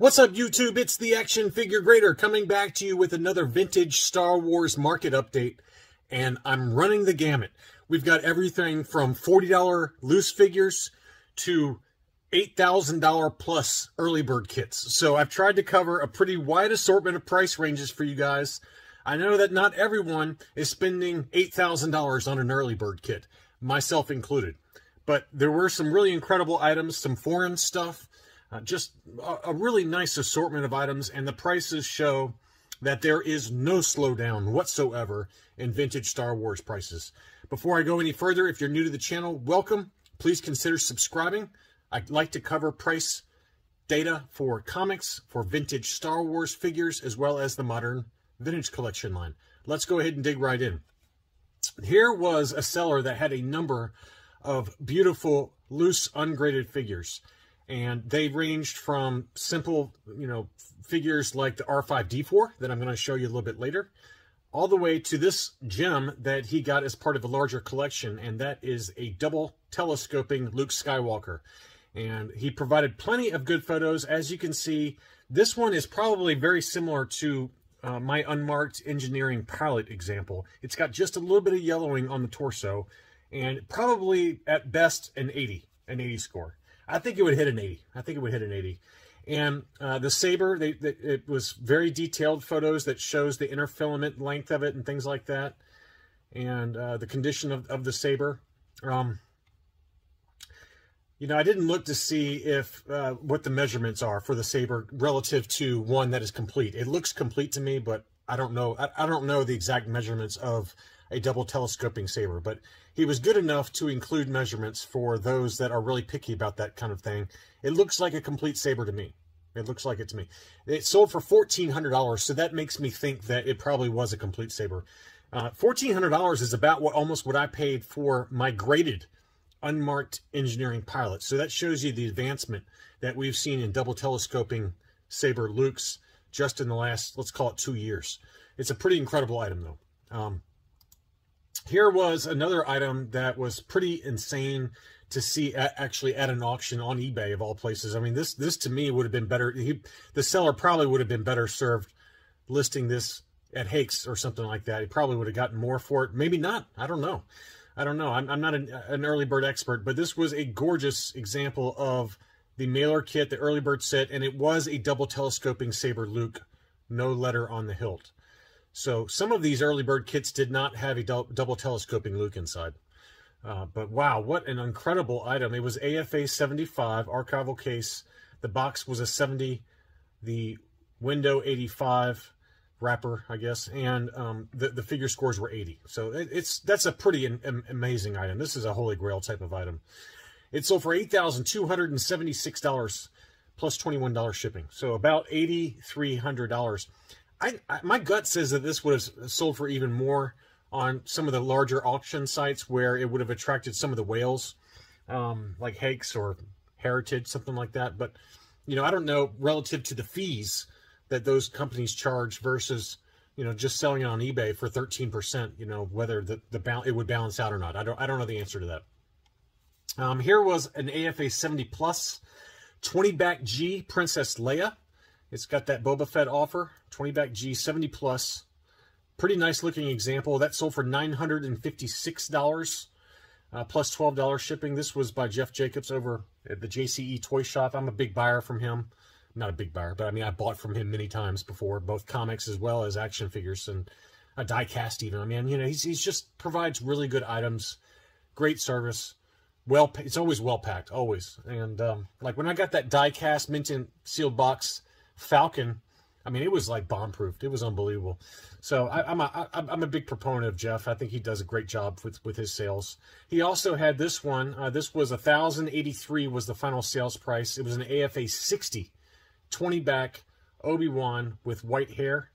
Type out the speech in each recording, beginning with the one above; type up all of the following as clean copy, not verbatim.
What's up, YouTube? It's the Action Figure Grader coming back to you with another vintage Star Wars market update, and I'm running the gamut. We've got everything from $40 loose figures to $8,000 plus early bird kits. So I've tried to cover a pretty wide assortment of price ranges for you guys. I know that not everyone is spending $8,000 on an early bird kit, myself included. But there were some really incredible items, some foreign stuff, just a really nice assortment of items, and the prices show that there is no slowdown whatsoever in vintage Star Wars prices. Before I go any further, if you're new to the channel, welcome. Please consider subscribing. I'd like to cover price data for comics, for vintage Star Wars figures, as well as the modern vintage collection line. Let's go ahead and dig right in. Here was a seller that had a number of beautiful, loose, ungraded figures. And they ranged from simple, figures like the R5-D4 that I'm going to show you a little bit later, all the way to this gem that he got as part of a larger collection, and that is a double telescoping Luke Skywalker. And he provided plenty of good photos. As you can see, this one is probably very similar to my unmarked engineering pilot example. It's got just a little bit of yellowing on the torso, and probably at best an 80 score. I think it would hit an 80. I think it would hit an 80. And the saber, it was very detailed photos that shows the inner filament length of it and things like that. And the condition of the saber. I didn't look to see if what the measurements are for the saber relative to one that is complete. It looks complete to me, but I don't know. I don't know the exact measurements of a double telescoping saber, but he was good enough to include measurements for those that are really picky about that kind of thing. It looks like a complete saber to me. It looks like it to me. It sold for $1,400, so that makes me think that it probably was a complete saber. $1,400 is about almost what I paid for my graded unmarked engineering pilot. So that shows you the advancement that we've seen in double telescoping saber Lukes just in the last, let's call it 2 years. It's a pretty incredible item, though. Here was another item that was pretty insane to see actually at an auction on eBay, of all places. I mean, this to me would have been better. The seller probably would have been better served listing this at Hakes or something like that. He probably would have gotten more for it. Maybe not. I don't know. I'm not an early bird expert, but this was a gorgeous example of the mailer kit, the early bird set, and it was a double telescoping saber Luke, no letter on the hilt. So some of these early bird kits did not have a double telescoping Luke inside. But wow, what an incredible item. It was AFA 75, archival case. The box was a 70, the window 85, wrapper, I guess, and the figure scores were 80. So that's a pretty amazing item. This is a holy grail type of item. It sold for $8,276 plus $21 shipping. So about $8,300. My gut says that this would have sold for even more on some of the larger auction sites where it would have attracted some of the whales, like Hakes or Heritage, something like that. But, I don't know relative to the fees that those companies charge versus, just selling it on eBay for 13%, whether it would balance out or not. I don't know the answer to that. Here was an AFA 70 plus 20 back G Princess Leia. It's got that Boba Fett offer, 20 back G, 70 plus. Pretty nice looking example. That sold for $956 plus $12 shipping. This was by Jeff Jacobs over at the JCE Toy Shop. I'm a big buyer from him. Not a big buyer, but I mean, I bought from him many times before, both comics as well as action figures and a die cast even. I mean, he's just provides really good items, great service. It's always well packed, always. And like when I got that die cast mint in sealed box Falcon, I mean, it was like bomb-proofed. It was unbelievable. So I'm a big proponent of Jeff. I think he does a great job with his sales. He also had this one. This was $1,083 was the final sales price. It was an AFA 60, 20 back Obi-Wan with white hair.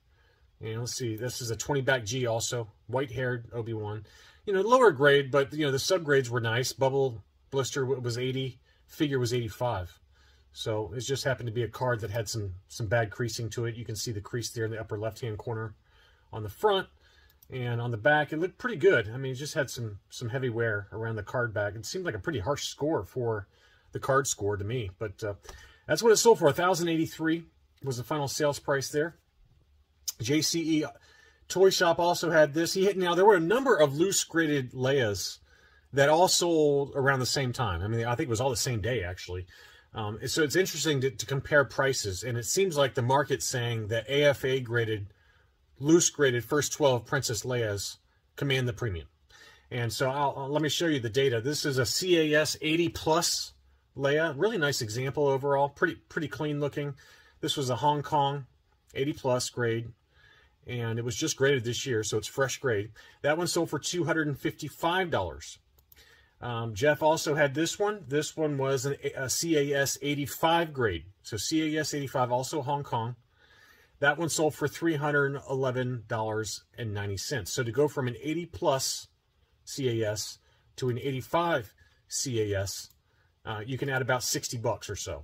And let's see, this is a 20 back G also, white-haired Obi-Wan. Lower grade, but the subgrades were nice. Bubble blister was 80, figure was 85. So it just happened to be a card that had some bad creasing to it. You can see the crease there in the upper left-hand corner on the front. And on the back, it looked pretty good. I mean, it just had some heavy wear around the card back. It seemed like a pretty harsh score for the card score to me. But That's what it sold for, $1,083. was the final sales price there. JCE Toy Shop also had this. Now, there were a number of loose graded Leias that all sold around the same time. I mean, I think it was all the same day, actually. So it's interesting to compare prices, and it seems like the market's saying that AFA graded, loose graded first 12 Princess Leias command the premium. And so let me show you the data. This is a CAS 80 plus Leia. Really nice example overall. Pretty clean looking. This was a Hong Kong 80 plus grade, and it was just graded this year, so it's fresh grade. That one sold for $255. Jeff also had this one. This one was a CAS 85 grade. So CAS 85, also Hong Kong. That one sold for $311.90. So to go from an 80 plus CAS to an 85 CAS, you can add about 60 bucks or so.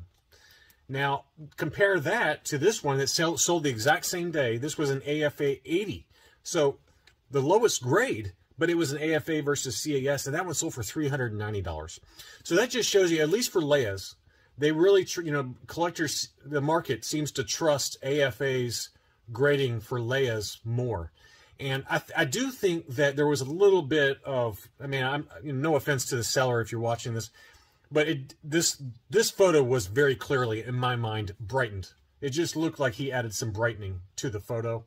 Now, compare that to this one that sold the exact same day. This was an AFA 80. So the lowest grade, but it was an AFA versus CAS, and that one sold for $390. So that just shows you, at least for Leias, they really, collectors, the market seems to trust AFA's grading for Leias more. And I do think that there was a little bit of, I mean, no offense to the seller if you're watching this, but this photo was very clearly, in my mind, brightened. It just looked like he added some brightening to the photo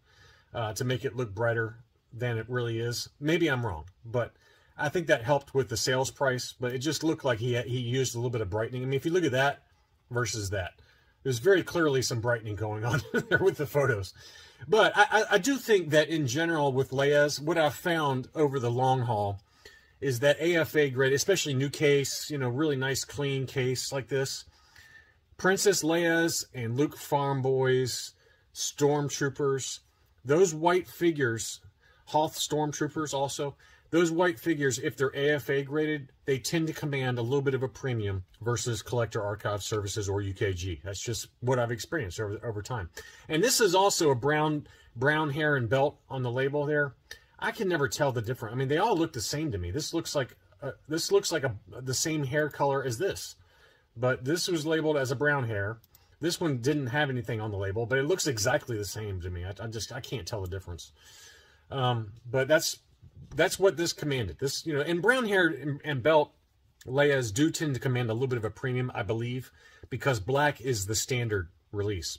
to make it look brighter than it really is. Maybe I'm wrong, but I think that helped with the sales price, but it just looked like he used a little bit of brightening. I mean, if you look at that versus that, there's very clearly some brightening going on there with the photos. But I do think that in general with Leia's, what I've found over the long haul is that AFA grade, especially new case, really nice clean case like this, Princess Leia's and Luke Farm Boys, Stormtroopers, those white figures, Hoth Stormtroopers also, those white figures, if they're AFA graded, they tend to command a little bit of a premium versus Collector Archive Services or UKG. That's just what I've experienced over time. And this is also a brown hair and belt on the label there. I can never tell the difference. I mean, they all look the same to me. This looks like the same hair color as this, but this was labeled as a brown hair. This one didn't have anything on the label, but it looks exactly the same to me. I can't tell the difference. But that's what this commanded. This, and brown hair and belt Leias do tend to command a little bit of a premium, I believe, because black is the standard release.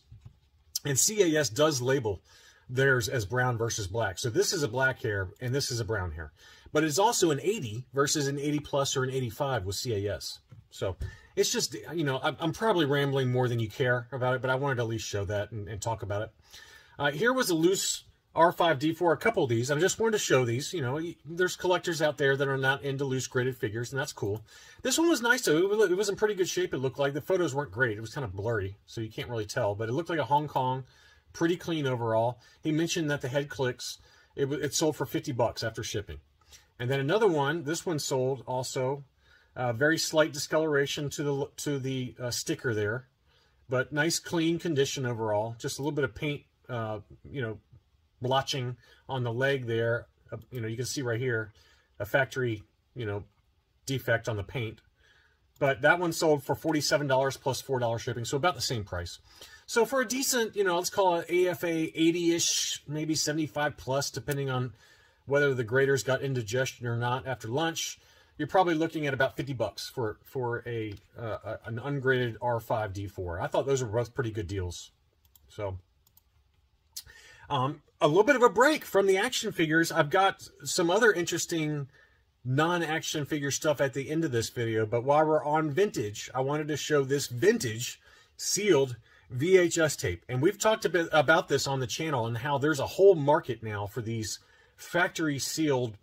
And CAS does label theirs as brown versus black. So this is a black hair and this is a brown hair. But it's also an 80 versus an 80 plus or an 85 with CAS. So it's just, I'm probably rambling more than you care about it, but I wanted to at least show that and talk about it. Here was a loose R5-D4, a couple of these. I just wanted to show these. There's collectors out there that are not into loose graded figures, and that's cool. This one was nice, though. It was in pretty good shape, it looked like. The photos weren't great. It was kind of blurry, so you can't really tell. But it looked like a Hong Kong, pretty clean overall. He mentioned that the head clicks. It sold for 50 bucks after shipping. And then another one, this one sold also. Very slight discoloration to the sticker there. But nice, clean condition overall. Just a little bit of paint, blotching on the leg there. You can see right here a factory, defect on the paint. But that one sold for $47 plus $4 shipping, so about the same price. So for a decent, let's call it AFA 80-ish, maybe 75 plus, depending on whether the graders got indigestion or not after lunch, you're probably looking at about 50 bucks for an ungraded R5-D4. I thought those were both pretty good deals. So a little bit of a break from the action figures. I've got some other interesting non-action figure stuff at the end of this video, but while we're on vintage, I wanted to show this vintage sealed VHS tape. And we've talked a bit about this on the channel and how there's a whole market now for these factory sealed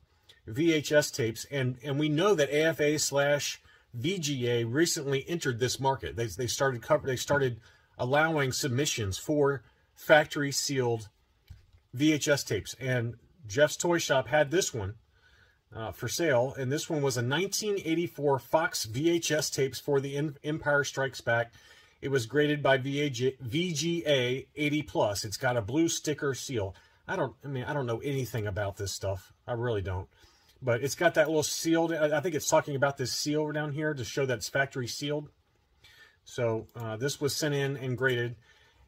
VHS tapes, and we know that AFA/VGA recently entered this market. They started allowing submissions for factory sealed VHS tapes, and Jeff's Toy Shop had this one for sale, and this one was a 1984 Fox VHS tapes for the Empire Strikes Back. It was graded by VGA 80 plus. It's got a blue sticker seal. I don't know anything about this stuff. I really don't. But it's got that little sealed, I think it's talking about this seal down here to show that it's factory sealed. So this was sent in and graded.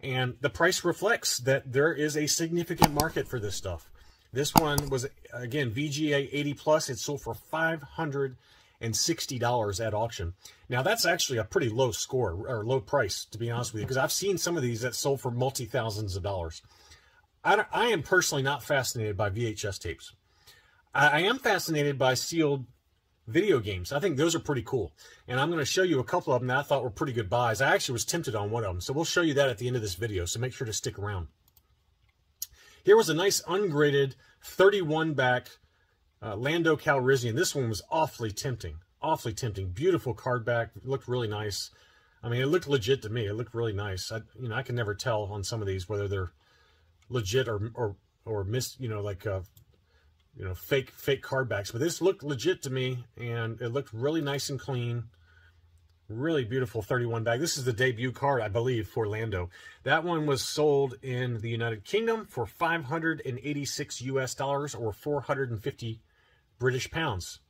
And the price reflects that there is a significant market for this stuff. This one was, again, VGA 80 plus. It sold for $560 at auction. Now, that's actually a pretty low score, or low price, to be honest with you, because I've seen some of these that sold for multi-thousands of dollars. I am personally not fascinated by VHS tapes. I am fascinated by sealed video games. I think those are pretty cool. And I'm going to show you a couple of them that I thought were pretty good buys. I actually was tempted on one of them. So we'll show you that at the end of this video. So make sure to stick around. Here was a nice ungraded 31 back Lando Calrissian. This one was awfully tempting. Awfully tempting. Beautiful card back. It looked really nice. I mean, it looked legit to me. It looked really nice. I can never tell on some of these whether they're legit or fake card backs, but this looked legit to me, and it looked really nice and clean. Really beautiful 31 bag. This is the debut card, I believe, for Lando. That one was sold in the United Kingdom for $586 US or 450 British pounds.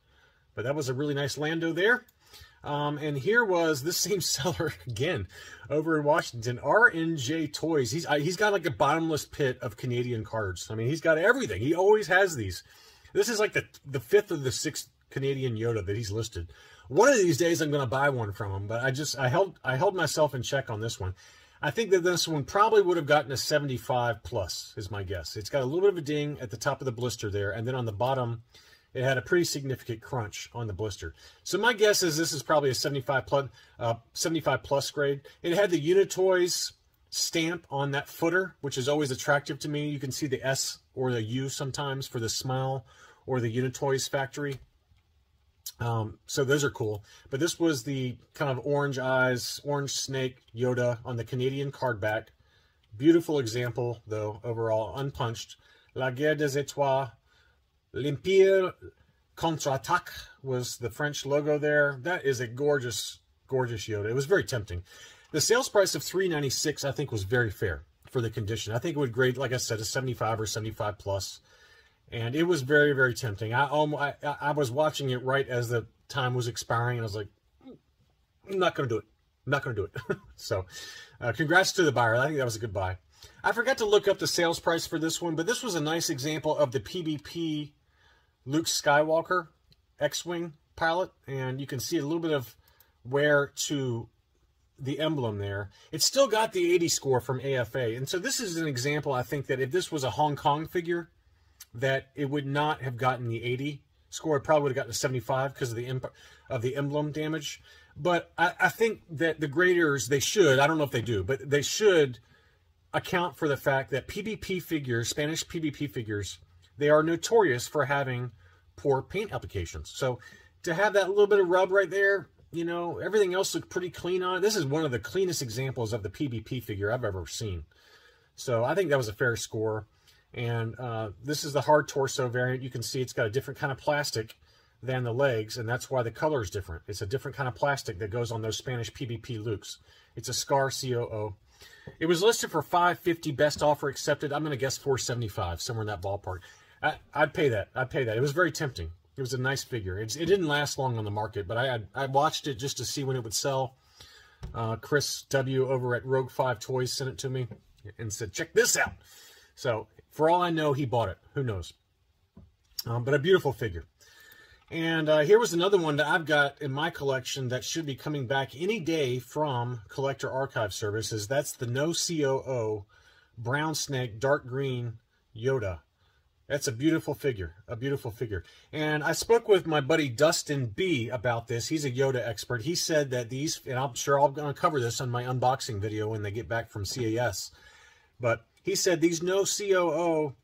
But that was a really nice Lando there. And here was this same seller again over in Washington, R&J Toys. He's got like a bottomless pit of Canadian cards. I mean, he's got everything. He always has these. This is like the fifth or the sixth Canadian Yoda that he's listed. One of these days I'm going to buy one from him, but I held myself in check on this one. I think that this one probably would have gotten a 75 plus is my guess. It's got a little bit of a ding at the top of the blister there, and then on the bottom it had a pretty significant crunch on the blister. So my guess is this is probably a 75 plus grade. It had the Unitoys stamp on that footer, which is always attractive to me. You can see the S or the U sometimes for the Smile or the Unitoys factory. So those are cool. But this was the kind of orange eyes, orange snake Yoda on the Canadian card back. Beautiful example, though, overall, unpunched. La Guerre des Étoiles. L'Empire Contre-Attaque was the French logo there. That is a gorgeous, gorgeous Yoda. It was very tempting. The sales price of $396, I think, was very fair for the condition. I think it would grade, like I said, a 75 or 75 plus. And it was very, very tempting. I was watching it right as the time was expiring, and I was like, I'm not going to do it. I'm not going to do it. So, congrats to the buyer. I think that was a good buy. I forgot to look up the sales price for this one, but this was a nice example of the PBP Luke Skywalker X-Wing pilot, and you can see a little bit of wear to the emblem there. It's still got the 80 score from AFA, and so this is an example, I think, that if this was a Hong Kong figure, that it would not have gotten the 80 score. It probably would have gotten a 75 because of the emblem damage. But I think that the graders, they should, I don't know if they do, but they should account for the fact that PBP figures, Spanish PBP figures, they are notorious for having poor paint applications. So to have that little bit of rub right there, you know, everything else looked pretty clean on it. This is one of the cleanest examples of the PBP figure I've ever seen. So I think that was a fair score. And this is the hard torso variant. You can see it's got a different kind of plastic than the legs, and that's why the color is different. It's a different kind of plastic that goes on those Spanish PBP Lukes. It's a Scar COO. It was listed for $550, best offer accepted. I'm going to guess $475, somewhere in that ballpark. I'd pay that. I'd pay that. It was very tempting. It was a nice figure. It didn't last long on the market, but I watched it just to see when it would sell. Chris W. over at Rogue 5 Toys sent it to me and said, check this out. So for all I know, he bought it. Who knows? But a beautiful figure. And here was another one that I've got in my collection that should be coming back any day from Collector Archive Services. That's the No COO Brown Snake Dark Green Yoda. That's a beautiful figure, a beautiful figure. And I spoke with my buddy Dustin B about this. He's a Yoda expert. He said that these, and I'm sure I'm going to cover this on my unboxing video when they get back from CAS, but he said these No COO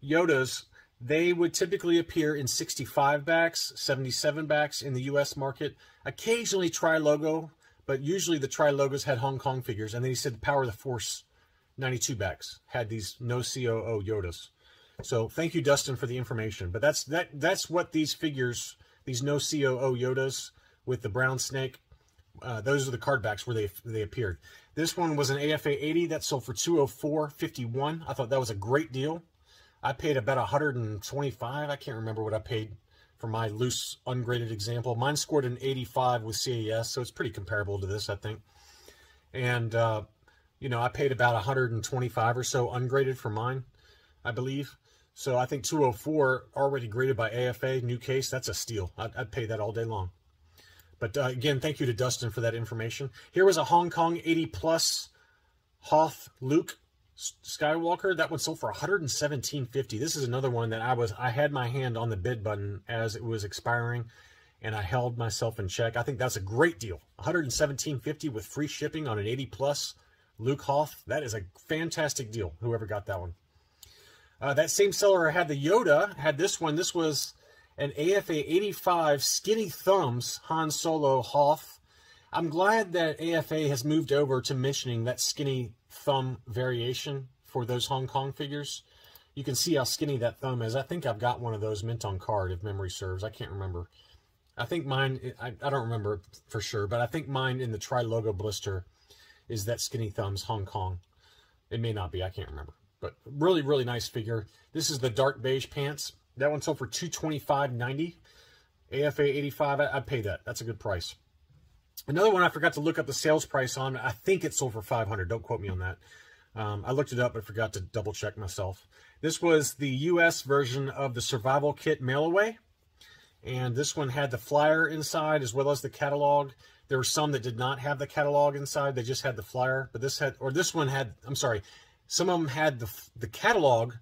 Yodas, they would typically appear in 65 backs, 77 backs in the U.S. market, occasionally Tri-Logo, but usually the Tri-Logos had Hong Kong figures. And then he said Power of the Force 92 backs had these No COO Yodas. So thank you, Dustin, for the information. But that's what these figures, these No COO Yodas with the brown snake, those are the card backs where they appeared. This one was an AFA 80 that sold for $204.51. I thought that was a great deal. I paid about $125. I can't remember what I paid for my loose, ungraded example. Mine scored an 85 with CAS, so it's pretty comparable to this, I think. And You know, I paid about 125 or so ungraded for mine, I believe. So I think 204 already graded by AFA, new case, that's a steal. I'd pay that all day long. But again, thank you to Dustin for that information. Here was a Hong Kong 80 plus Hoth Luke Skywalker. That one sold for $117.50. This is another one that I had my hand on the bid button as it was expiring, and I held myself in check. I think that's a great deal. $117.50 with free shipping on an 80 plus Luke Hoth. That is a fantastic deal, whoever got that one. That same seller had the Yoda, had this one. This was an AFA 85 Skinny Thumbs Han Solo Hoth. I'm glad that AFA has moved over to mentioning that skinny thumb variation for those Hong Kong figures. You can see how skinny that thumb is. I think I've got one of those mint on card, if memory serves. I can't remember. I think mine, I don't remember for sure, but I think mine in the Tri-Logo blister is that Skinny Thumbs Hong Kong. It may not be, I can't remember. But really, really nice figure. This is the dark beige pants. That one sold for $225.90. AFA 85, I'd pay that. That's a good price. Another one I forgot to look up the sales price on. I think it sold for $500. Don't quote me on that. I looked it up, but forgot to double check myself. This was the US version of the Survival Kit mail away. And this one had the flyer inside as well as the catalog. There were some that did not have the catalog inside. They just had the flyer. But this one had, I'm sorry, some of them had the catalog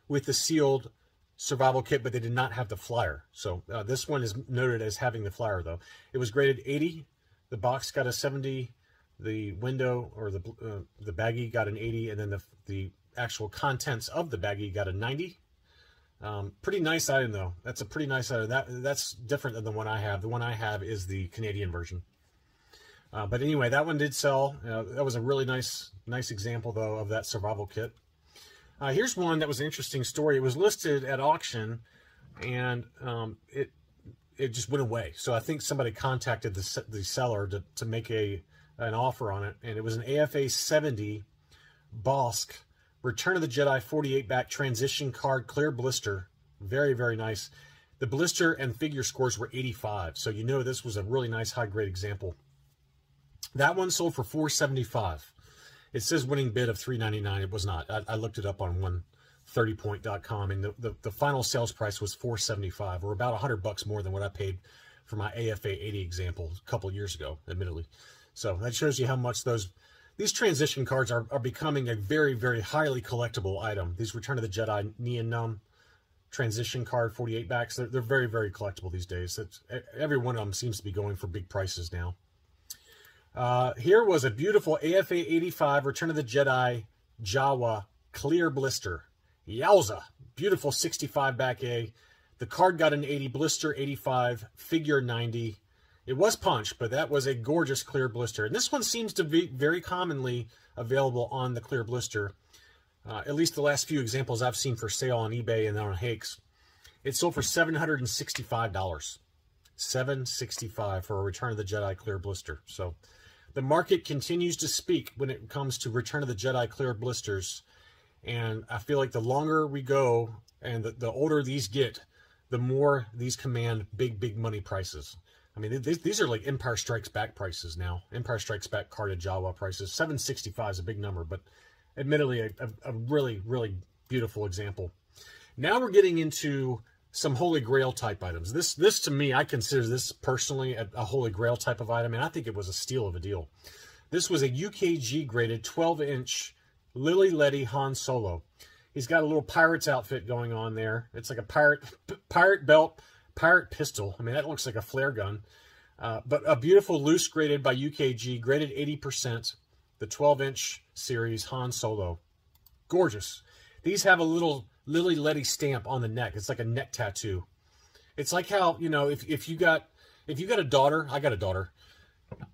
with the sealed survival kit, but they did not have the flyer. So this one is noted as having the flyer, though. It was graded 80. The box got a 70. The window or the baggie got an 80, and then the actual contents of the baggie got a 90. Pretty nice item, though. That's a pretty nice item. That's different than the one I have. The one I have is the Canadian version. But anyway, that one did sell. That was a really nice example, though, of that survival kit. Here's one that was an interesting story. It was listed at auction, and it just went away. So I think somebody contacted the seller to make an offer on it, and it was an AFA 70 Bosk Return of the Jedi 48 back transition card clear blister. Very, very nice. The blister and figure scores were 85, so you know this was a really nice high grade example. That one sold for $475. It says winning bid of $399. It was not. I looked it up on 130point.com, and the final sales price was $475, or about $100 more than what I paid for my AFA 80 example a couple years ago, admittedly. So that shows you how much these transition cards are becoming a very, very highly collectible item. These Return of the Jedi Neon Numb transition card 48 backs, they're very, very collectible these days. Every one of them seems to be going for big prices now. Here was a beautiful AFA 85 Return of the Jedi Jawa clear blister. Yowza! Beautiful 65 back A. The card got an 80, blister 85, figure 90. It was punched, but that was a gorgeous clear blister. And this one seems to be very commonly available on the clear blister. At least the last few examples I've seen for sale on eBay and on Hakes. It sold for $765. $765 for a Return of the Jedi clear blister. So the market continues to speak when it comes to Return of the Jedi clear blisters. And I feel like the longer we go and the older these get, the more these command big, big money prices. I mean, these are like Empire Strikes Back prices now. Empire Strikes Back carded Jawa prices. $765 is a big number, but admittedly a really, really beautiful example. Now we're getting into some Holy Grail type items. This to me, I consider this personally a Holy Grail type of item, and I think it was a steal of a deal. This was a UKG graded 12-inch Lily Letty Han Solo. He's got a little pirate's outfit going on there. It's like a pirate belt, pirate pistol. I mean, that looks like a flare gun. But a beautiful loose graded by UKG, graded 80%, the 12-inch series Han Solo. Gorgeous. These have a little Lily Letty stamp on the neck. It's like a neck tattoo. It's like how, you know, if you got a daughter, I got a daughter.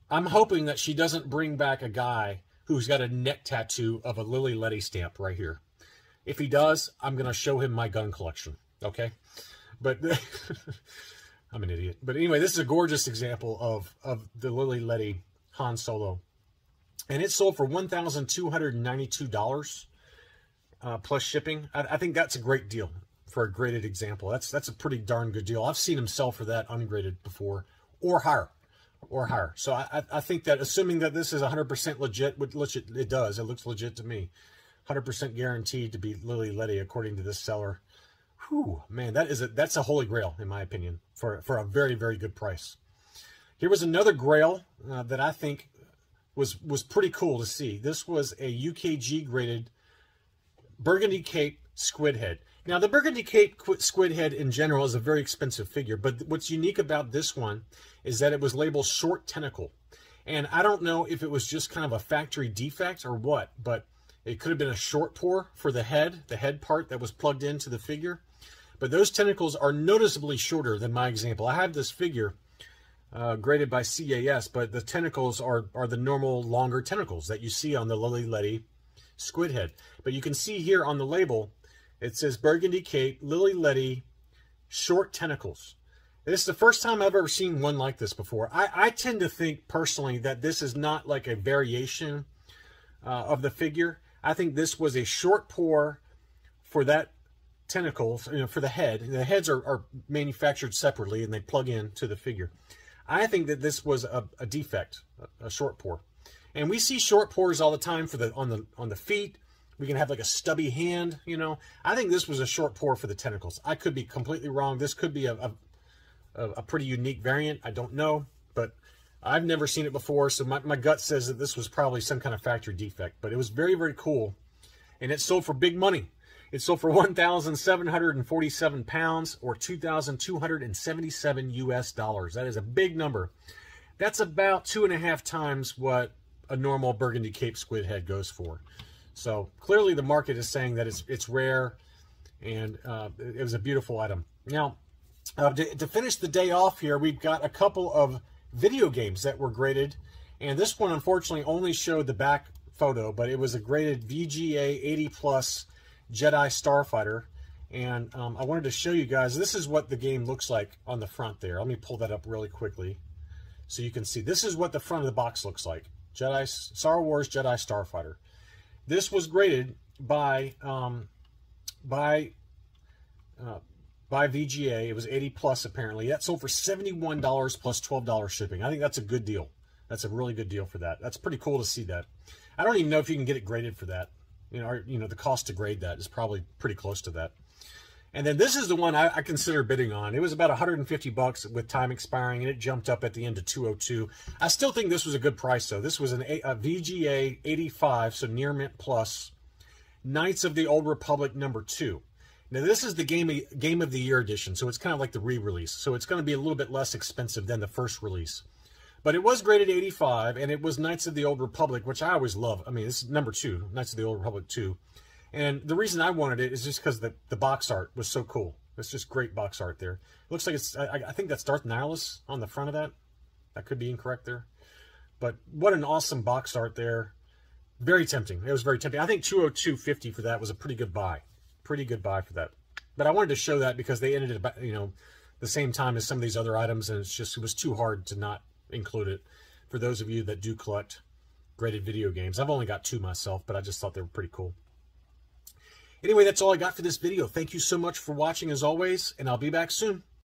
I'm hoping that she doesn't bring back a guy who's got a neck tattoo of a Lily Letty stamp right here. If he does, I'm going to show him my gun collection, okay? But I'm an idiot. But anyway, this is a gorgeous example of the Lily Letty Han Solo. And it sold for $1,292 plus shipping. I think that's a great deal for a graded example. That's a pretty darn good deal. I've seen them sell for that ungraded before, or higher. or higher. So I think that assuming that this is 100% legit, which it does, it looks legit to me. 100% guaranteed to be Lily Letty, according to this seller. Whew, man, that's a holy grail, in my opinion, for a very, very good price. Here was another grail that I think was pretty cool to see. This was a UKG graded Burgundy Cape Squid head. Now, the Burgundy Cape Squid head in general is a very expensive figure, but what's unique about this one is that it was labeled short tentacle. And I don't know if it was just kind of a factory defect or what, but it could have been a short pour for the head part that was plugged into the figure. But those tentacles are noticeably shorter than my example. I have this figure graded by CAS, but the tentacles are the normal longer tentacles that you see on the Lily Letty Squid head. But you can see here on the label, it says Burgundy Cape, Lily Letty, short tentacles. This is the first time I've ever seen one like this before. I tend to think personally that this is not like a variation of the figure. I think this was a short pour for that tentacle, for the head. The heads are manufactured separately and they plug in to the figure. I think that this was a defect, a short pour. And we see short pours all the time for on the feet. We can have like a stubby hand, I think this was a short pour for the tentacles. I could be completely wrong. This could be a pretty unique variant. I don't know, but I've never seen it before. So my gut says that this was probably some kind of factory defect, but it was very, very cool. And it sold for big money. It sold for 1,747 pounds or 2,277 US dollars. That is a big number. That's about 2.5 times what a normal Burgundy Cape Squid head goes for. So clearly the market is saying that it's rare, and it was a beautiful item. Now, to finish the day off here, we've got a couple of video games that were graded, and this one unfortunately only showed the back photo, but it was a graded VGA 80 plus Jedi Starfighter. And I wanted to show you guys, this is what the game looks like on the front there. Let me pull that up really quickly so you can see. This is what the front of the box looks like. Star Wars Jedi Starfighter. This was graded by VGA. It was 80 plus apparently. That sold for $71 plus $12 shipping. I think that's a good deal. That's a really good deal for that. That's pretty cool to see that. I don't even know if you can get it graded for that. The cost to grade that is probably pretty close to that. And then this is the one I consider bidding on. It was about 150 bucks with time expiring, and it jumped up at the end to 202. I still think this was a good price, though. This was a VGA 85, so Near Mint Plus, Knights of the Old Republic #2. Now, this is the Game of the Year edition, so it's kind of like the re-release. So it's going to be a little bit less expensive than the first release. But it was graded 85, and it was Knights of the Old Republic, which I always love. I mean, this is #2, Knights of the Old Republic 2. And the reason I wanted it is just because the box art was so cool. It's just great box art there. It looks like it's, I think that's Darth Nihilus on the front of that. I could be incorrect there. But what an awesome box art there. Very tempting. It was very tempting. I think 202.50 for that was a pretty good buy. Pretty good buy for that. But I wanted to show that because they ended about, the same time as some of these other items, and it was too hard to not include it for those of you that do collect graded video games. I've only got 2 myself, but I just thought they were pretty cool. Anyway, that's all I got for this video. Thank you so much for watching as always, and I'll be back soon.